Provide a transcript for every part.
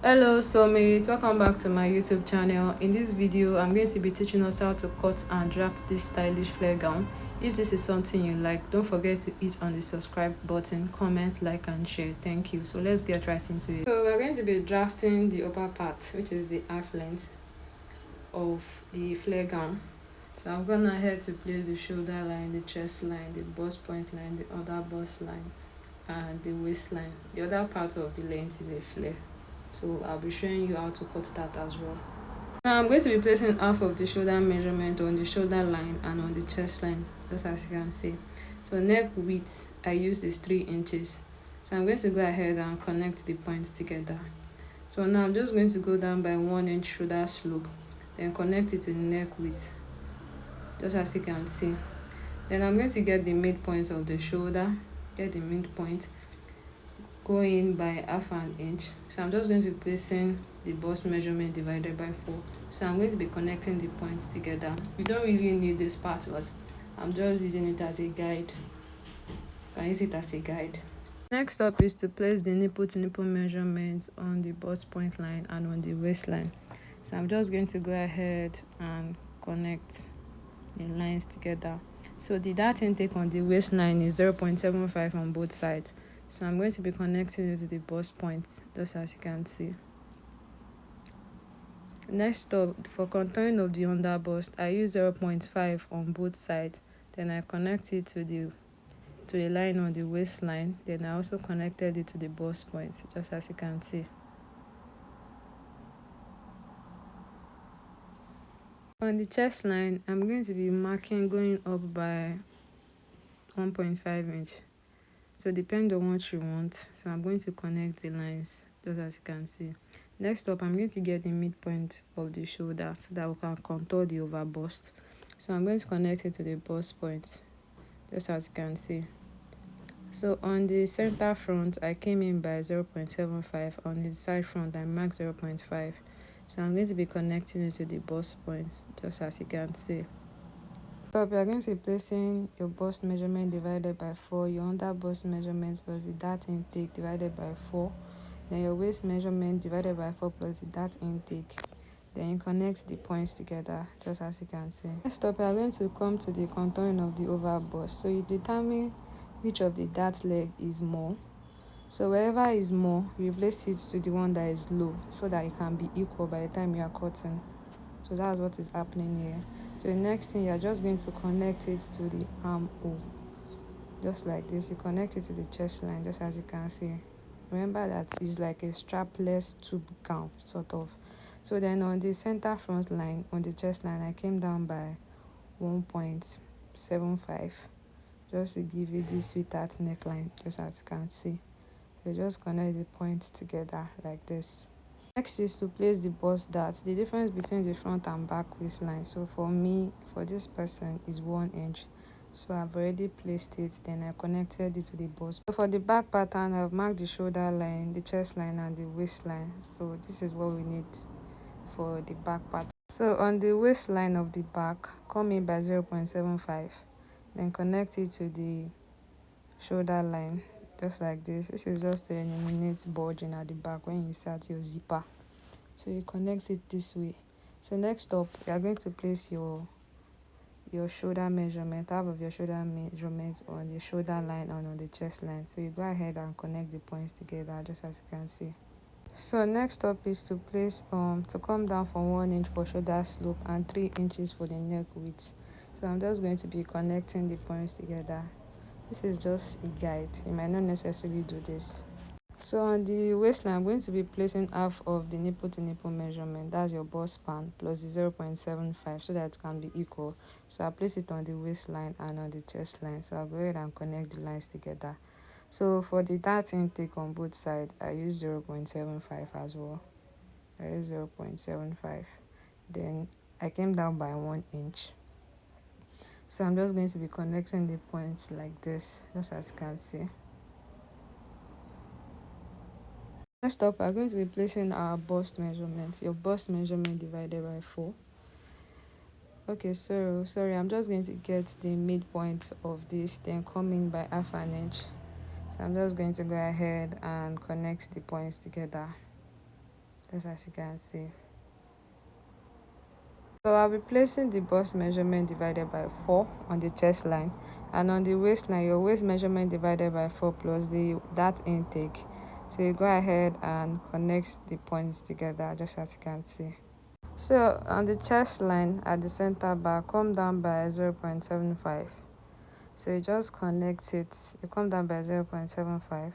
Hello sewmates, welcome back to my YouTube channel. In this video I'm going to be teaching us how to cut and draft this stylish flare gown. If this is something you like, don't forget to hit on the subscribe button, comment, like and share. Thank you. So let's get right into it. So we're going to be drafting the upper part, which is the half length of the flare gown. So I'm gonna ahead to place the shoulder line, the chest line, the bust point line, the other bust line and the waistline. The other part of the length is a flare, so I'll be showing you how to cut that as well. Now I'm going to be placing half of the shoulder measurement on the shoulder line and on the chest line, just as you can see. So neck width I used is 3 inches, so I'm going to go ahead and connect the points together. So now I'm just going to go down by 1 inch shoulder slope, then connect it to the neck width, just as you can see. Then I'm going to get the midpoint of the shoulder, get the midpoint, go in by half an inch. So I'm just going to be placing the bust measurement divided by 4. So I'm going to be connecting the points together. You don't really need this part, but I'm just using it as a guide. You can use it as a guide. Next up is to place the nipple to nipple measurements on the bust point line and on the waistline. So I'm just going to go ahead and connect the lines together. So the dart intake on the waistline is 0.75 on both sides. So I'm going to be connecting it to the bust point, just as you can see. Next up, for contouring of the under bust, I use 0.5 on both sides. Then I connect it to the line on the waistline. Then I also connected it to the bust point, just as you can see. On the chest line, I'm going to be marking going up by 1.5 inch. So depend on what you want. So I'm going to connect the lines, just as you can see. Next up, I'm going to get the midpoint of the shoulder so that we can contour the over bust. So I'm going to connect it to the bust point, just as you can see. So on the center front, I came in by 0.75. On the side front, I marked 0.5. So I'm going to be connecting it to the bust point, just as you can see. So we are going to be placing your bust measurement divided by 4, your under bust measurement plus the dart intake divided by 4, then your waist measurement divided by 4 plus the dart intake. Then you connect the points together, just as you can see. Next up, we are going to come to the contouring of the over bust. So you determine which of the dart leg is more. So wherever is more, you place it to the one that is low so that it can be equal by the time you are cutting. So that's what is happening here. So the next thing, you're just going to connect it to the armhole, just like this. You connect it to the chest line, just as you can see. Remember that it's like a strapless tube gown, sort of. So then on the center front line, on the chest line, I came down by 1.75, just to give you this sweetheart neckline, just as you can see. So just connect the points together like this. Next is to place the bust dart. The difference between the front and back waistline. So for me, for this person, is 1 inch. So I've already placed it, then I connected it to the bust. So for the back pattern, I've marked the shoulder line, the chest line and the waistline. So this is what we need for the back pattern. So on the waistline of the back, come in by 0.75, then connect it to the shoulder line, just like this. This is just to eliminate bulging at the back when you insert your zipper. So you connect it this way. So next up, you are going to place your shoulder measurement, half of your shoulder measurement on the shoulder line and on the chest line. So you go ahead and connect the points together, just as you can see. So next up is to place to come down from 1 inch for shoulder slope and 3 inches for the neck width. So I'm just going to be connecting the points together. This is just a guide. You might not necessarily do this. So on the waistline, I'm going to be placing half of the nipple to nipple measurement. That's your bust span plus the 0.75 so that it can be equal. So I'll place it on the waistline and on the chest line. So I'll go ahead and connect the lines together. So for the dart intake on both sides, I use 0.75 as well. I use 0.75. Then I came down by 1 inch. So I'm just going to be connecting the points like this, just as you can see. Next up, we're going to be placing our bust measurement. Your bust measurement divided by 4. Okay, so sorry, I'm just going to get the midpoint of this, then come in by half an inch. So I'm just going to go ahead and connect the points together. just as you can see. So I'll be placing the bust measurement divided by 4 on the chest line, and on the waistline your waist measurement divided by 4 plus the that intake. So you go ahead and connect the points together just as you can see. So on the chest line at the center bar, come down by 0.75. So you just connect it, you come down by 0.75,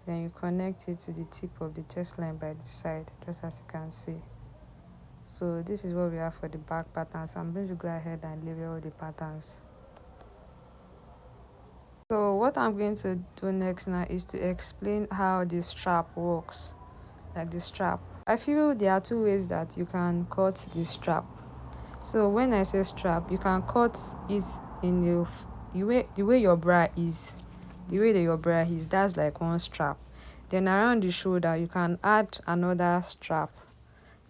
then you connect it to the tip of the chest line by the side just as you can see. So this is what we have for the back patterns. I'm going to go ahead and label all the patterns. So what I'm going to do next now is to explain how the strap works, like the strap. I feel there are two ways that you can cut the strap. So when I say strap, you can cut it in the way your bra is, the way that your bra is, that's like one strap. Then around the shoulder you can add another strap.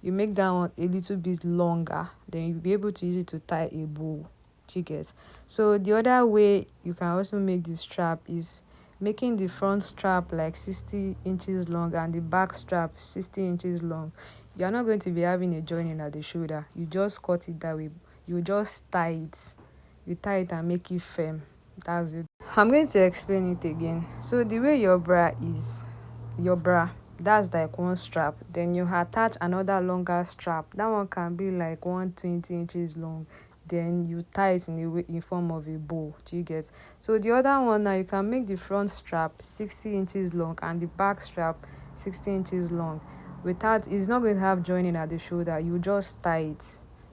You make that one a little bit longer, then you'll be able to use it to tie a bow. Do you get? So the other way you can also make the strap is making the front strap like 60 inches long and the back strap 60 inches long. You're not going to be having a joining at the shoulder. You just cut it that way. You just tie it. You tie it and make it firm. That's it. I'm going to explain it again. So the way your bra is, your bra, that's like one strap. Then you attach another longer strap. That one can be like 120 inches long. Then you tie it in a way, in form of a bow. Do you get? So the other one now, you can make the front strap 60 inches long and the back strap 60 inches long. Without, it's not going to have joining at the shoulder. You just tie it.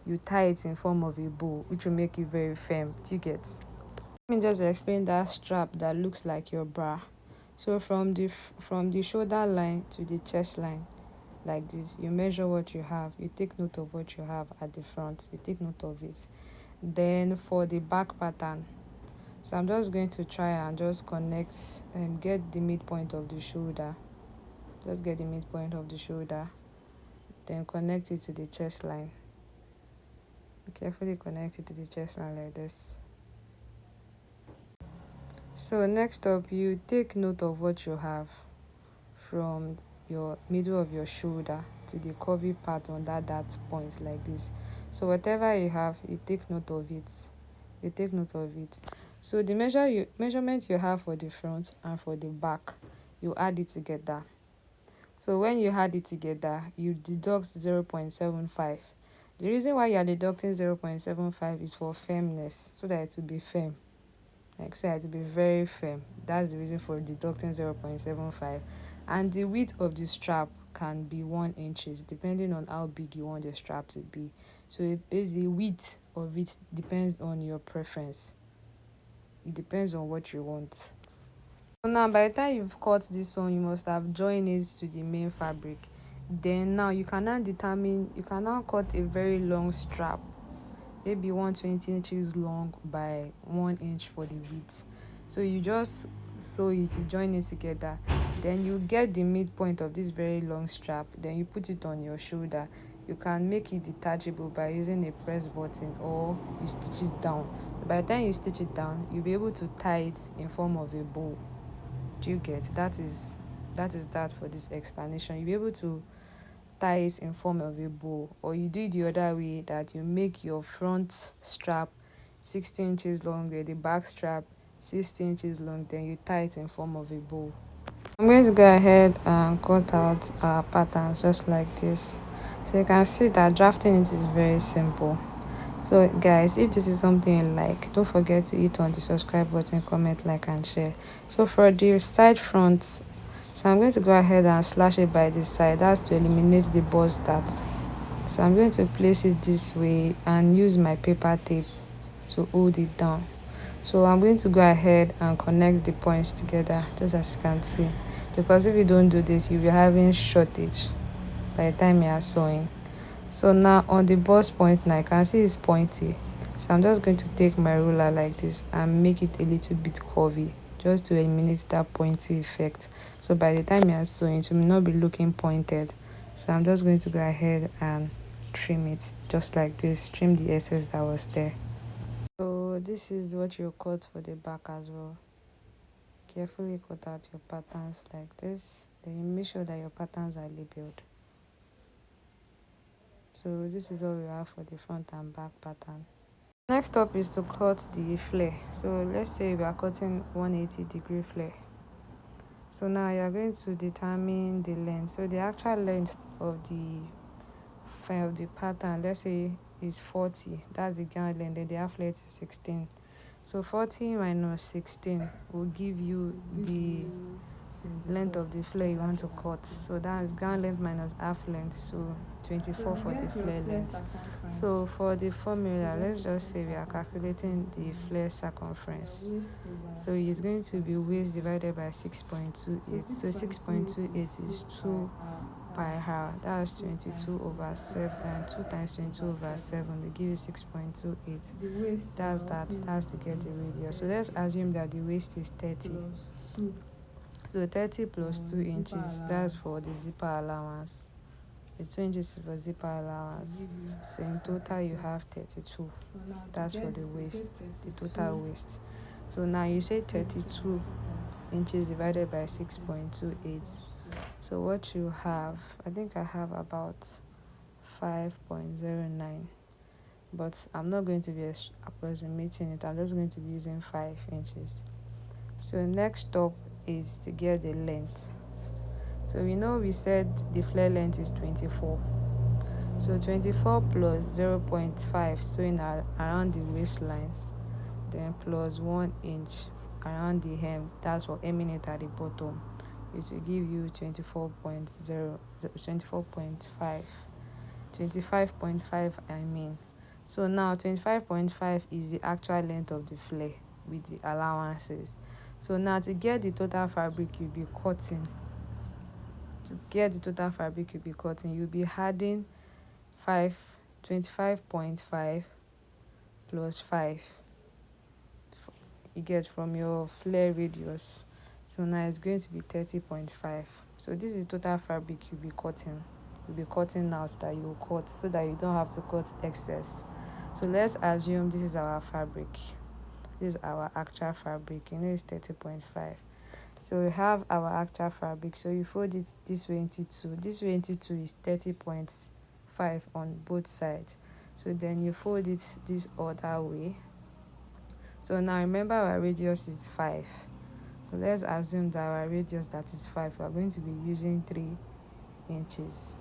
You tie it in form of a bow, which will make it very firm. Do you get? Let me just explain that strap that looks like your bra. So from the shoulder line to the chest line, like this, you measure what you have, you take note of what you have at the front, you take note of it. Then for the back pattern, so I'm just going to try and just connect and get the midpoint of the shoulder. Just get the midpoint of the shoulder, then connect it to the chest line. Carefully connect it to the chest line like this. So next up, you take note of what you have from your middle of your shoulder to the curvy part on that point like this. So whatever you have, you take note of it. You take note of it. So the measurement you have for the front and for the back, you add it together. So when you add it together, you deduct 0.75. The reason why you are deducting 0.75 is for firmness, so that it will be firm. Like so, it will be very firm. That's the reason for deducting 0.75. And the width of the strap can be 1 inches depending on how big you want the strap to be. So the width of it depends on your preference. It depends on what you want. So now by the time you've cut this one, you must have joined it to the main fabric. Then now you can now cut a very long strap, maybe 120 inches long by 1 inch for the width. So you just sew it, you join it together, then you get the midpoint of this very long strap, then you put it on your shoulder. You can make it detachable by using a press button, or you stitch it down. So by the time you stitch it down, you'll be able to tie it in form of a bow. Do you get? That is that for this explanation. You'll be able to tie it in form of a bow, or you do it the other way, that you make your front strap 60 inches long, the back strap 60 inches long, then you tie it in form of a bow. I'm going to go ahead and cut out our patterns just like this. So you can see that drafting it is very simple. So guys, if this is something you like, don't forget to hit on the subscribe button, comment, like and share. So for the side front, so I'm going to go ahead and slash it by the side. That's to eliminate the bust dart. So I'm going to place it this way and use my paper tape to hold it down. So I'm going to go ahead and connect the points together just as you can see, because if you don't do this, you'll be having shortage by the time you are sewing. So now on the bust point, now I can see it's pointy, so I'm just going to take my ruler like this and make it a little bit curvy, just to eliminate that pointy effect. So by the time you are sewing, it will not be looking pointed. So I'm just going to go ahead and trim it just like this, trim the excess that was there. So this is what you cut for the back as well. Carefully cut out your patterns like this, then you make sure that your patterns are labeled. So this is all we have for the front and back pattern. Next up is to cut the flare. So let's say we are cutting 180-degree flare. So now you are going to determine the length. So the actual length of the pattern, let's say, is 40. That's the gown length. Then the half length is 16. So 40 minus 16 will give you the length of the flare you want to cut. So that is gown length minus half length, so 24 for the flare length. So for the formula, let's just say we are calculating the flare circumference. So it's going to be waist divided by 6.28. So 6.28 is 2 pi r. That's 22 over 7, and 2 times 22 over 7 will give you 6.28. That's to get the radius. So let's assume that the waist is 30. So 30 plus 2 inches, that's for the zipper allowance. The 2 inches is for zipper allowance. So in total you have 32. That's for the waist, the total waist. So now you say 32 inches divided by 6.28. So what you have, I think I have about 5.09. But I'm not going to be approximating it. I'm just going to be using 5 inches. So next up is to get the length. So we said the flare length is 24. So 24 plus 0.5, so around the waistline, then plus 1 inch around the hem, that's for hemming it at the bottom, it will give you 24.0, 24.5, 25.5 I mean. So now 25.5 is the actual length of the flare with the allowances. So now to get the total fabric you'll be cutting, you'll be adding 25.5 plus 5 you get from your flare radius. So now it's going to be 30.5. So this is total fabric you'll be cutting out, that you cut, so that you don't have to cut excess. So let's assume this is our fabric. This is our actual fabric. It's 30.5. So we have our actual fabric. So you fold it this way into 2. This way into 2 is 30.5 on both sides. So then you fold it this other way. So now remember our radius is 5. So let's assume that our radius, that is 5, we are going to be using 3 inches.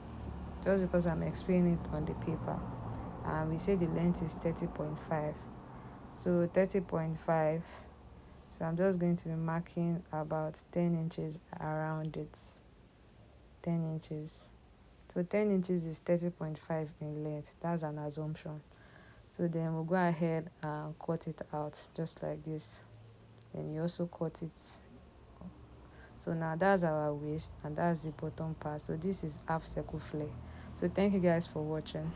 Just because I'm explaining it on the paper. And we say the length is 30.5. So 30.5. So I'm just going to be marking about 10 inches around it. 10 inches. So 10 inches is 30.5 in length. That's an assumption. So then we'll go ahead and cut it out just like this. Then you also cut it. So now that's our waist and that's the bottom part. So this is half circle flare. So thank you guys for watching.